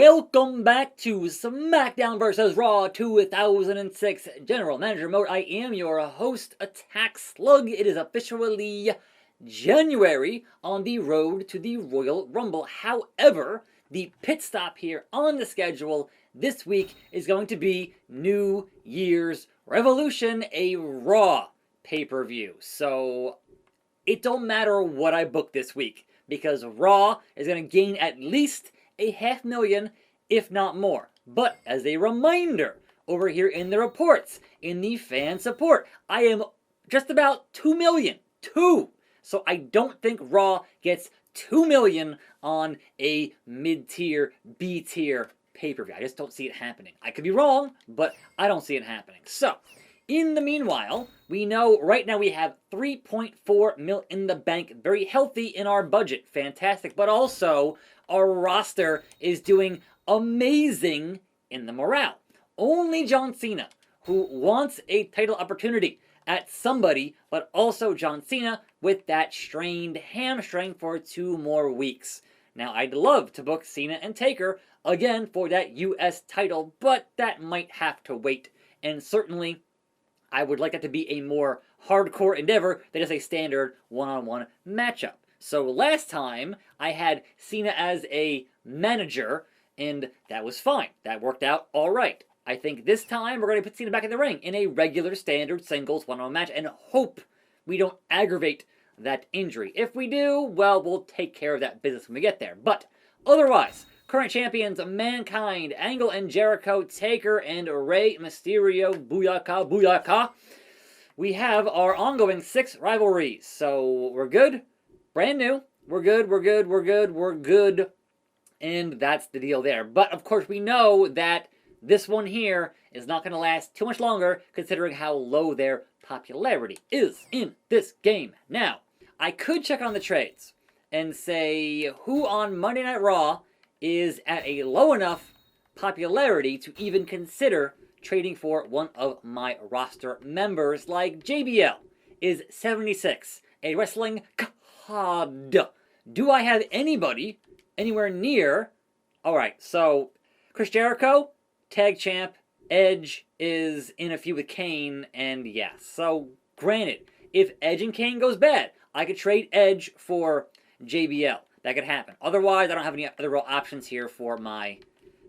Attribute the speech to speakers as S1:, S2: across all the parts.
S1: Welcome back to SmackDown Vs Raw 2006 General Manager Mode. I am your host, attackslug. It is officially January on the road to the Royal Rumble. However, the pit stop here on the schedule this week is going to be New Year's Revolution, a Raw pay-per-view. So it don't matter what I book this week, because Raw is going to gain at least a 500,000, if not more. But as a reminder, over here in the reports, in the fan support, I am just about 2 million. 2! So I don't think Raw gets 2 million on a mid-tier, B-tier pay-per-view. I just don't see it happening. I could be wrong, but I don't see it happening. So, in the meanwhile, we know right now we have 3.4 mil in the bank. Very healthy in our budget. Fantastic. But also, our roster is doing amazing in the morale. Only John Cena, who wants a title opportunity at somebody, but also John Cena with that strained hamstring for 2 more weeks. Now, I'd love to book Cena and Taker again for that US title, but that might have to wait. And certainly, I would like that to be a more hardcore endeavor than just a standard one-on-one matchup. So last time, I had Cena as a manager, and that was fine. That worked out all right. I think this time, we're going to put Cena back in the ring in a regular standard singles one-on-one match and hope we don't aggravate that injury. If we do, well, we'll take care of that business when we get there. But otherwise, current champions, Mankind, Angle and Jericho, Taker, and Rey Mysterio, Booyaka, Booyaka. We have our ongoing 6 rivalries, so we're good. Brand new. We're good, we're good, we're good, we're good. And that's the deal there. But, of course, we know that this one here is not going to last too much longer, considering how low their popularity is in this game. Now, I could check on the trades and say who on Monday Night Raw is at a low enough popularity to even consider trading for one of my roster members, like JBL is 76, a wrestling god. Do I have anybody anywhere near? Alright, so Chris Jericho, tag champ. Edge is in a feud with Kane, and yeah, so granted, if Edge and Kane goes bad, I could trade Edge for JBL. That could happen. Otherwise, I don't have any other real options here for my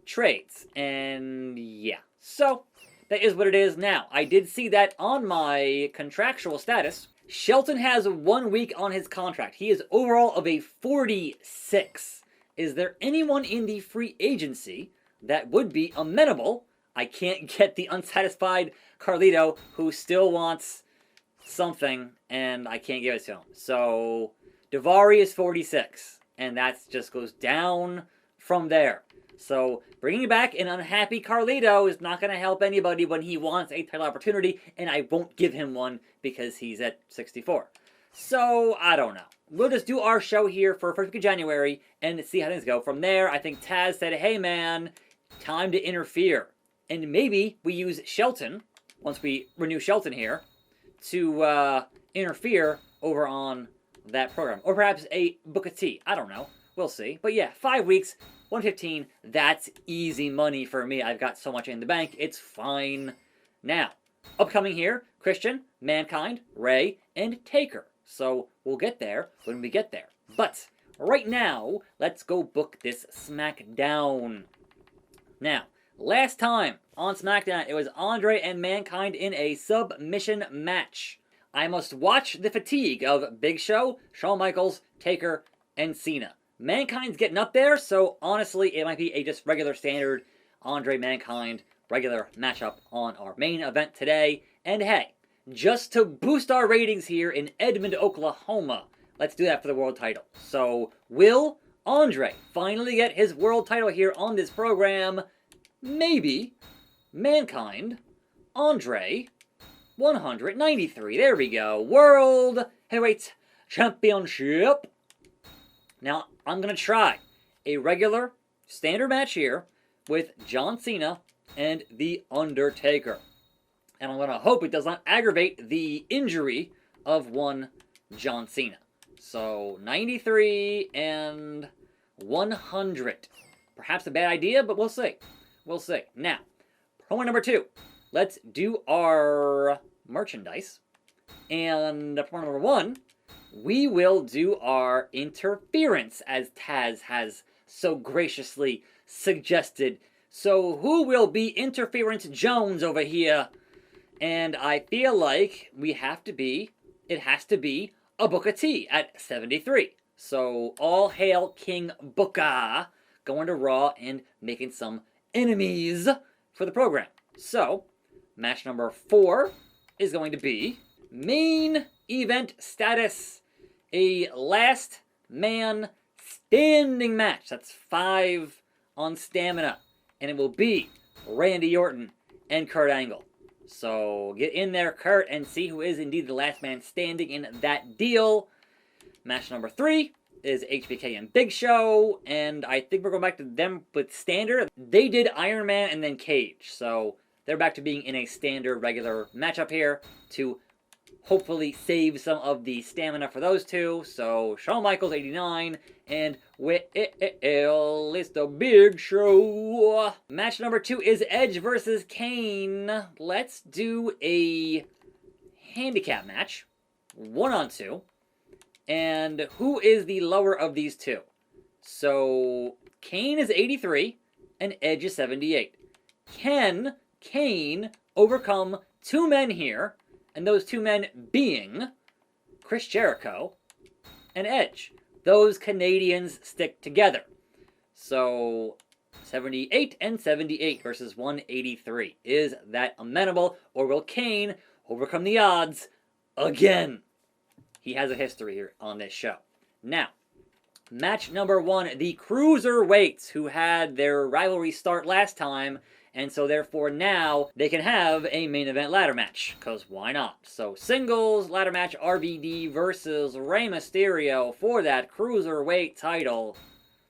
S1: trades. And yeah, so that is what it is now. I did see that on my contractual status, Shelton has 1 week on his contract. He is overall of a 46. Is there anyone in the free agency that would be amenable? I can't get the unsatisfied Carlito who still wants something, and I can't give it to him. So, Daivari is 46, and that just goes down from there. So, bringing back an unhappy Carlito is not going to help anybody when he wants a title opportunity, and I won't give him one because he's at 64. So, I don't know. We'll just do our show here for first week of January and see how things go. From there, I think Taz said, hey man, time to interfere. And maybe we use Shelton, once we renew Shelton here, to interfere over on that program. Or perhaps a Booker T. I don't know. We'll see. But yeah, 5 weeks, 115, that's easy money for me. I've got so much in the bank. It's fine. Now, upcoming here, Christian, Mankind, Rey, and Taker. So we'll get there when we get there. But right now, let's go book this SmackDown. Now, last time on SmackDown, it was Andre and Mankind in a submission match. I must watch the fatigue of Big Show, Shawn Michaels, Taker, and Cena. Mankind's getting up there, so honestly, it might be a just regular standard Andre Mankind regular matchup on our main event today. And hey, just to boost our ratings here in Edmond, Oklahoma, let's do that for the world title. So, will Andre finally get his world title here on this program? Maybe. Mankind, Andre, 193. There we go. World Heavyweight Championship. Now, I'm going to try a regular standard match here with John Cena and The Undertaker. And I'm going to hope it does not aggravate the injury of one John Cena. So, 93 and 100. perhaps a bad idea, but we'll see. We'll see. Now, promo number 2. Let's do our merchandise. And promo number 1, we will do our interference, as Taz has so graciously suggested. So who will be Interference Jones over here? And I feel like it has to be a Booker T at 73. So all hail King Booker, going to Raw and making some enemies for the program. So, match number 4 is going to be main event status. A last man standing match. That's 5 on stamina. And it will be Randy Orton and Kurt Angle. So get in there, Kurt, and see who is indeed the last man standing in that deal. Match number 3 is HBK and Big Show. And I think we're going back to them with standard. They did Iron Man and then Cage. So they're back to being in a standard regular matchup here to hopefully save some of the stamina for those two. So Shawn Michaels 89 and Will is the Big Show. Match number 2 is Edge versus Kane. Let's do a handicap match, 1-on-2. And who is the lower of these two? So Kane is 83 and Edge is 78. Can Kane overcome 2 men here? And those 2 men being Chris Jericho and Edge. Those Canadians stick together. So 78 and 78 versus 183. Is that amenable, or will Kane overcome the odds again? He has a history here on this show. Now, match number 1, the Cruiserweights, who had their rivalry start last time, and so therefore now they can have a main event ladder match, because why not? So singles ladder match, RVD versus Rey Mysterio for that Cruiserweight title.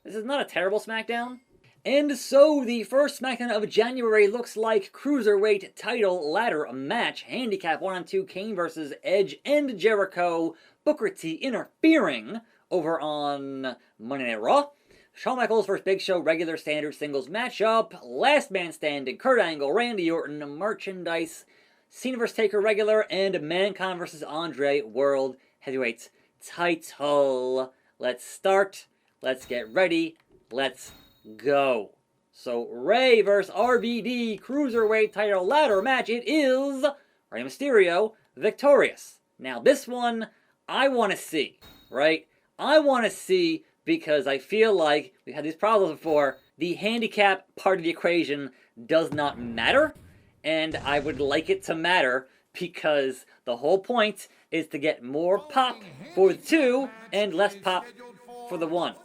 S1: This is not a terrible SmackDown. And so the first SmackDown of January looks like Cruiserweight title ladder match. Handicap 1-on-2, Kane versus Edge and Jericho. Booker T interfering over on Monday Night Raw. Shawn Michaels vs. Big Show, regular standard singles matchup. Last man standing, Kurt Angle, Randy Orton, merchandise. Cena vs. Taker, regular, and Mankind vs. Andre, world heavyweight title. Let's start. Let's get ready. Let's go. So, Rey vs. RVD, Cruiserweight title ladder match. It is Rey Mysterio victorious. Now, this one, I want to see, right? I want to see, because I feel like we've had these problems before. The handicap part of the equation does not matter, and I would like it to matter, because the whole point is to get more pop for the 2 and less pop for the 1.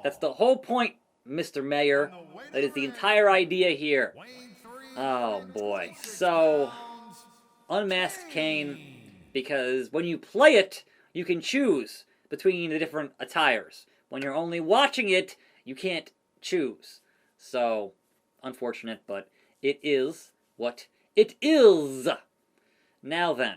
S1: That's the whole point, Mr. Mayor. That is the entire idea here. Oh boy. So, unmask Kane, because when you play it, you can choose between the different attires. When you're only watching it, you can't choose. So, unfortunate, but it is what it is. Now then,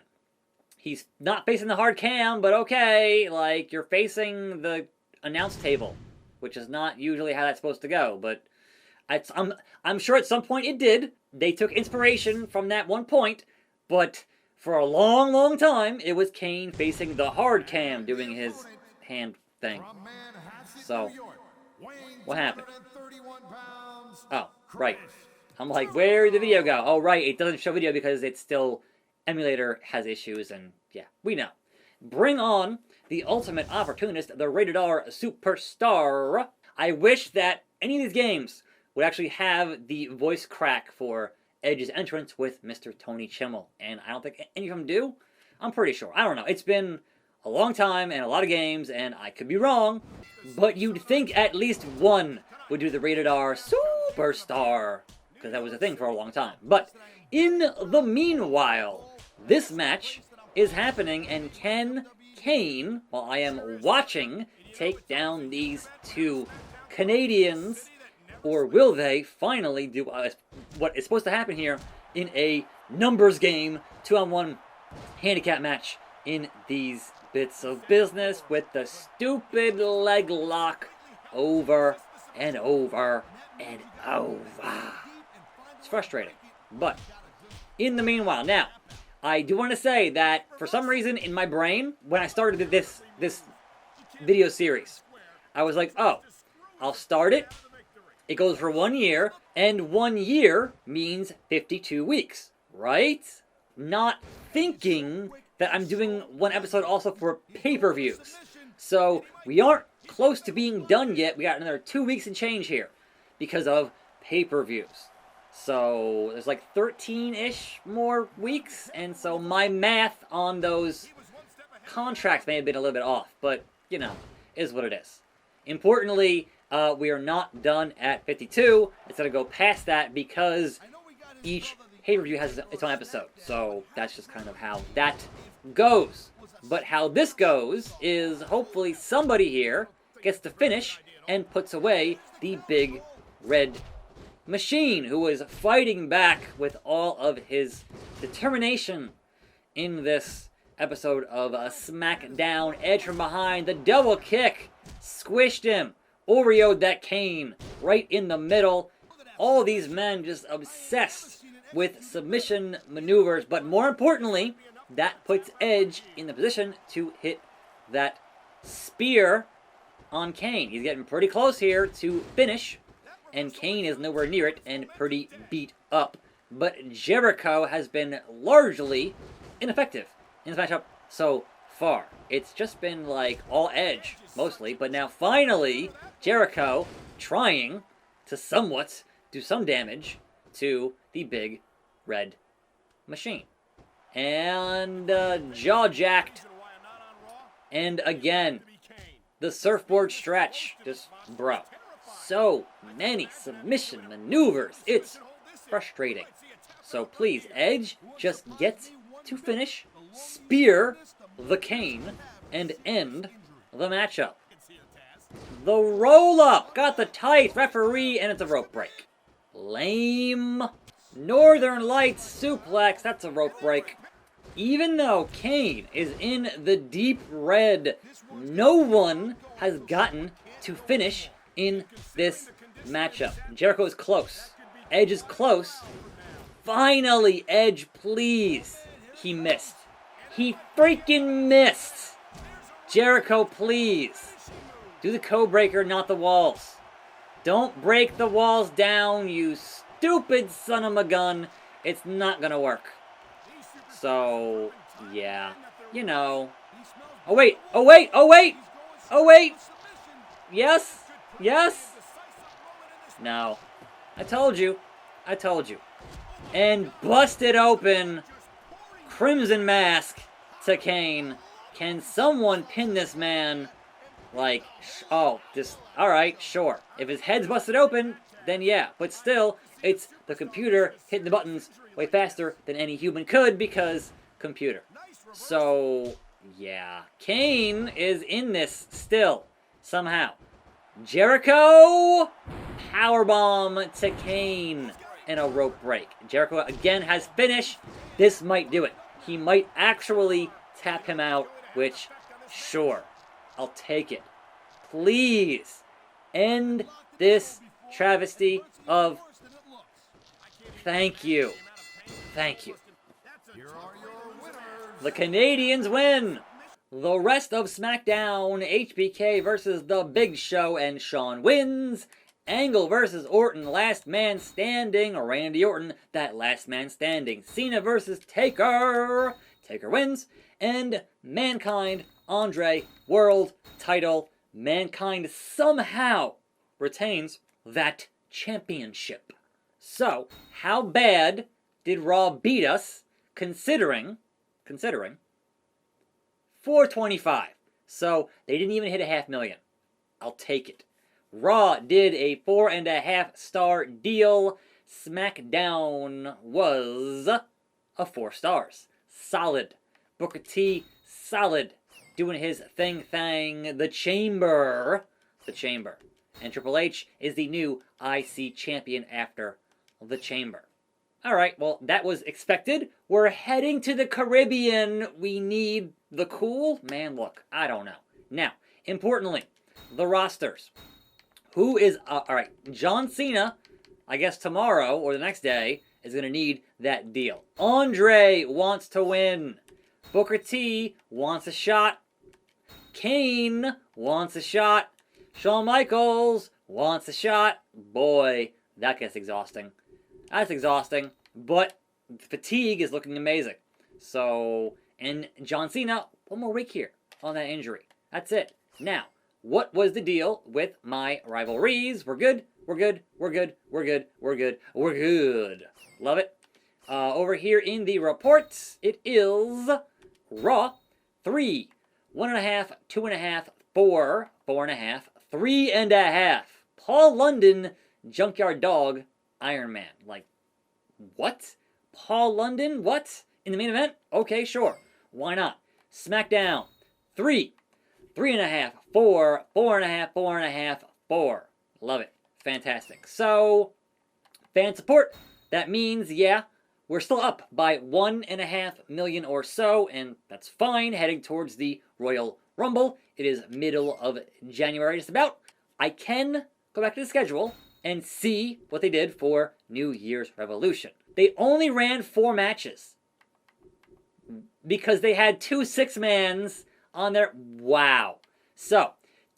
S1: he's not facing the hard cam, but okay, like, you're facing the announce table, which is not usually how that's supposed to go, but I'm sure at some point it did. They took inspiration from that one point, but for a long, long time, it was Kane facing the hard cam doing his hand thing. So, what happened? Oh, right. I'm like, where did the video go? Oh, right, it doesn't show video because it's still, emulator has issues, and yeah, we know. Bring on the ultimate opportunist, the Rated R Superstar. I wish that any of these games would actually have the voice crack for Edge's entrance with Mr. Tony Chimmel, and I don't think any of them do. I'm pretty sure. I don't know. It's been a long time and a lot of games, and I could be wrong, but you'd think at least one would do the Rated R Superstar, because that was a thing for a long time. But in the meanwhile, this match is happening, and can Kane, while I am watching, take down these 2 Canadians, or will they finally do what is supposed to happen here in a numbers game, 2-on-1 handicap match in these bits of business with the stupid leg lock over and over And it's frustrating. But in the meanwhile, now, I do want to say that for some reason in my brain, when I started this video series, I was like, oh, I'll start it. It goes for 1 year, and 1 year means 52 weeks, right? Not thinking that I'm doing one episode also for pay-per-views. So we aren't close to being done yet. We got another 2 weeks and change here because of pay-per-views. So there's like 13-ish more weeks, and so my math on those contracts may have been a little bit off, but, you know, is what it is. Importantly, we are not done at 52. It's going to go past that because each pay-per-view has its own episode. So that's just kind of how that goes. But how this goes is hopefully somebody here gets to finish and puts away the big red machine, who is fighting back with all of his determination in this episode of SmackDown. Edge from behind, the double kick, squished him, Oreo'd that Kane right in the middle. All these men just obsessed with submission maneuvers, but more importantly, that puts Edge in the position to hit that spear on Kane. He's getting pretty close here to finish, and Kane is nowhere near it and pretty beat up. But Jericho has been largely ineffective in this matchup so far. It's just been like all Edge, mostly, but now finally Jericho trying to somewhat do some damage to the big red machine. And jaw jacked. And again, the surfboard stretch. Just, bro. So many submission maneuvers. It's frustrating. So please, Edge, just get to finish, spear the Kane, and end the matchup. The roll-up. Got the tight referee, and it's a rope break. Lame. Northern Lights suplex. That's a rope break. Even though Kane is in the deep red, no one has gotten to finish in this matchup. Jericho is close. Edge is close. Finally, Edge, please. He missed. He freaking missed. Jericho, please. Do the code breaker, not the walls. Don't break the walls down, you stupid son of a gun. It's not gonna work. So, yeah. You know. Oh, wait. Oh, wait. Oh, wait. Oh, wait. Yes. Yes. No. I told you. I told you. And busted open. Crimson Mask to Kane. Can someone pin this man? Like, oh, just, alright, sure. If his head's busted open, then yeah. But still, it's the computer hitting the buttons way faster than any human could because computer. So, yeah. Kane is in this still, somehow. Jericho! Powerbomb to Kane in a rope break. Jericho again has finish. This might do it. He might actually tap him out, which, sure, I'll take it. Please end this travesty of thank you. Thank you. The Canadians win. The rest of SmackDown, HBK versus The Big Show, and Shawn wins. Angle versus Orton, last man standing. Randy Orton, that last man standing. Cena versus Taker. Taker wins. And Mankind, Andre, world title. Mankind somehow retains that championship. So, how bad did Raw beat us, considering 425. So, they didn't even hit 500,000. I'll take it. Raw did a 4.5-star deal. SmackDown was a 4 stars. Solid. Booker T, solid. Doing his thing. The Chamber. And Triple H is the new IC champion after the Chamber. Alright, well, that was expected. We're heading to the Caribbean. We need the cool? Man, look, I don't know. Now, importantly, the rosters. Who is, alright, John Cena, I guess tomorrow or the next day, is going to need that deal. Andre wants to win. Booker T wants a shot. Kane wants a shot. Shawn Michaels wants a shot. Boy, that gets exhausting. That's exhausting. But fatigue is looking amazing. So, and John Cena, one more week here on that injury. That's it. Now, what was the deal with my rivalries? We're good. We're good. We're good. We're good. We're good. We're good. Love it. Over here in the reports, it is Raw 3, 1.5, 2.5, 4, 4.5, 3.5. Paul London, Junkyard Dog, Iron Man. Like, what? Paul London? What? In the main event? Okay, sure. Why not? SmackDown 3, 3.5, 4, 4.5, 4.5, 4. Love it. Fantastic. So, fan support. That means, yeah, we're still up by 1.5 million or so, and that's fine, heading towards the Royal Rumble. It is middle of January, just about. I can go back to the schedule and see what they did for New Year's Revolution. They only ran 4 matches because they had 2 6-mans on there. Wow. So,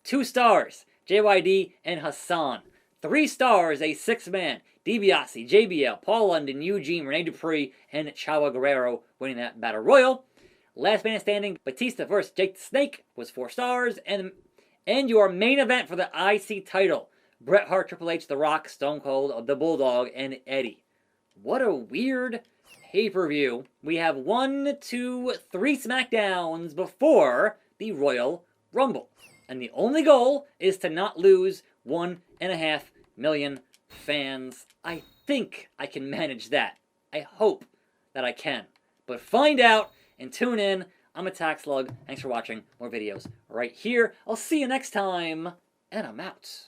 S1: 2 stars, JYD and Hassan. 3 stars, a 6-man, DiBiase, JBL, Paul London, Eugene, Rene Dupree, and Chavo Guerrero winning that Battle Royal. Last man standing, Batista versus Jake the Snake was 4 stars. And your main event for the IC title, Bret Hart, Triple H, The Rock, Stone Cold, The Bulldog, and Eddie. What a weird pay-per-view. We have 1, 2, 3 SmackDowns before the Royal Rumble. And the only goal is to not lose 1.5 million fans. I think I can manage that. I hope that I can. But find out and tune in. I'm attackslug. Thanks for watching. More videos right here. I'll see you next time. And I'm out.